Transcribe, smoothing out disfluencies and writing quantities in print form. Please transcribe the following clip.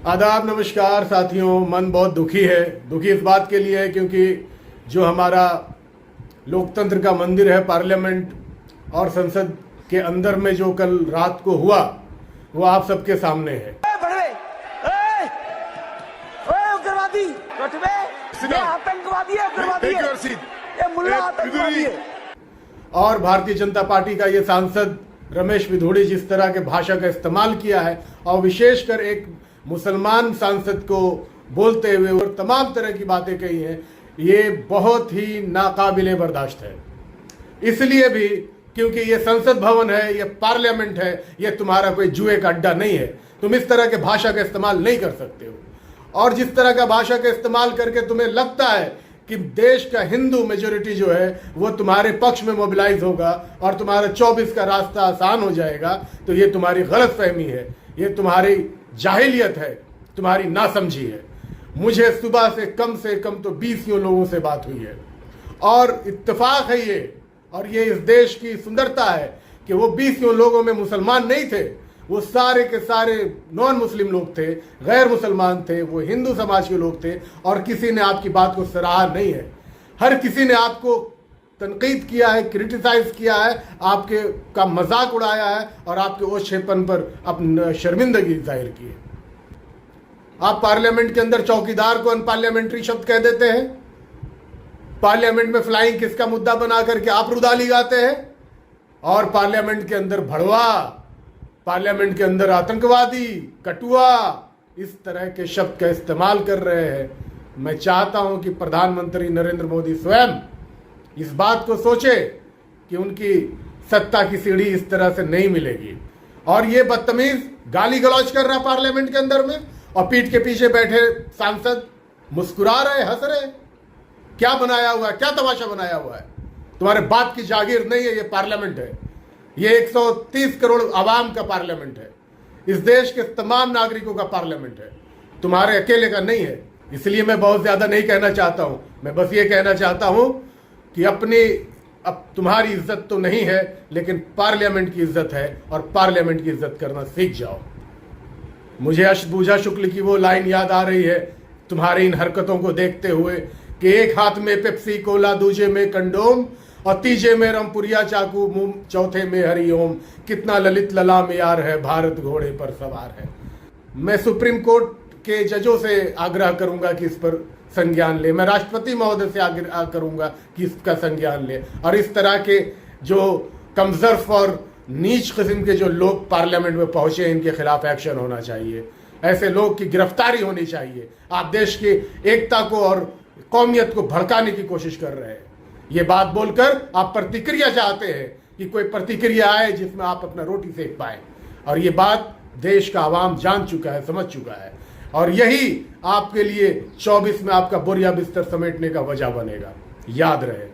आदाब, नमस्कार साथियों। मन बहुत दुखी है। दुखी इस बात के लिए है क्योंकि जो हमारा लोकतंत्र का मंदिर है, पार्लियामेंट और संसद के अंदर में जो कल रात को हुआ वो आप सबके सामने है। और भारतीय जनता पार्टी का ये सांसद रमेश भिदोड़ी जिस तरह के भाषा का इस्तेमाल किया है और विशेषकर एक मुसलमान सांसद को बोलते हुए और तमाम तरह की बातें कही हैं, ये बहुत ही नाकाबिले बर्दाश्त है। इसलिए भी क्योंकि ये संसद भवन है, ये पार्लियामेंट है, ये तुम्हारा कोई जुए का अड्डा नहीं है। तुम इस तरह के भाषा का इस्तेमाल नहीं कर सकते हो। और जिस तरह का भाषा का इस्तेमाल करके तुम्हें लगता है कि देश का हिंदू मेजोरिटी जो है वो तुम्हारे पक्ष में मोबिलाइज होगा और तुम्हारा 24 का रास्ता आसान हो जाएगा, तो ये तुम्हारी गलतफहमी है, ये तुम्हारी जाहिलियत है, तुम्हारी नासमझी है। मुझे सुबह से कम तो 20 लोगों से बात हुई है और इत्तेफाक है ये, और ये इस देश की सुंदरता है कि वो 20 लोगों में मुसलमान नहीं थे, वो सारे के सारे नॉन मुस्लिम लोग थे, गैर मुसलमान थे, वो हिंदू समाज के लोग थे और किसी ने आपकी बात को सराहा नहीं है। हर किसी ने आपको तनकीद किया है, क्रिटिसाइज किया है, आपके का मजाक उड़ाया है और आपके ओछेपन पर अपनी शर्मिंदगी जाहिर की है। आप पार्लियामेंट के अंदर चौकीदार को अनपार्लियामेंट्री शब्द कह देते हैं। पार्लियामेंट में फ्लाइंग किस का मुद्दा बना करके आप रुदाली गाते हैं और पार्लियामेंट के अंदर भड़वा, पार्लियामेंट के अंदर आतंकवादी, कटुआ, इस तरह के शब्द का इस्तेमाल कर रहे हैं। मैं चाहता हूं कि प्रधानमंत्री नरेंद्र मोदी स्वयं इस बात को सोचे कि उनकी सत्ता की सीढ़ी इस तरह से नहीं मिलेगी। और ये बदतमीज गाली गलौज कर रहा पार्लियामेंट के अंदर में और पीठ के पीछे बैठे सांसद मुस्कुरा रहे, हंस रहे। क्या बनाया हुआ है, क्या तमाशा बनाया हुआ है? तुम्हारे बाप की जागीर नहीं है, ये पार्लियामेंट है। ये 130 करोड़ आवाम का पार्लियामेंट है, इस देश के तमाम नागरिकों का पार्लियामेंट है, तुम्हारे अकेले का नहीं है। इसलिए मैं बहुत ज्यादा नहीं कहना चाहता हूं। मैं बस ये कहना चाहता हूं कि अब तुम्हारी इज्जत तो नहीं है, लेकिन पार्लियामेंट की इज्जत है और पार्लियामेंट की इज्जत करना सीख जाओ। मुझे अष्टभुजा शुक्ल की वो लाइन याद आ रही है तुम्हारी इन हरकतों को देखते हुए कि एक हाथ में पेप्सी कोला, दूजे में कंडोम और तीजे में रमपुरिया चाकू, मुंह चौथे में हरिओम, कितना ललित ललाम यार है, भारत घोड़े पर सवार है। मैं सुप्रीम कोर्ट के जजों से आग्रह करूंगा कि इस पर संज्ञान ले। मैं राष्ट्रपति महोदय से आग्रह करूंगा कि इसका संज्ञान ले और इस तरह के जो कमजर्फ और नीच किस्म के जो लोग पार्लियामेंट में पहुंचे, इनके खिलाफ एक्शन होना चाहिए। ऐसे लोग की गिरफ्तारी होनी चाहिए। आप देश की एकता को और कौमियत को भड़काने की कोशिश कर रहे हैं। ये बात बोलकर आप प्रतिक्रिया चाहते हैं कि कोई प्रतिक्रिया आए जिसमें आप अपना रोटी सेक पाए, और ये बात देश का आवाम जान चुका है, समझ चुका है, और यही आपके लिए 24 में आपका बोरिया बिस्तर समेटने का वजह बनेगा। याद रहे।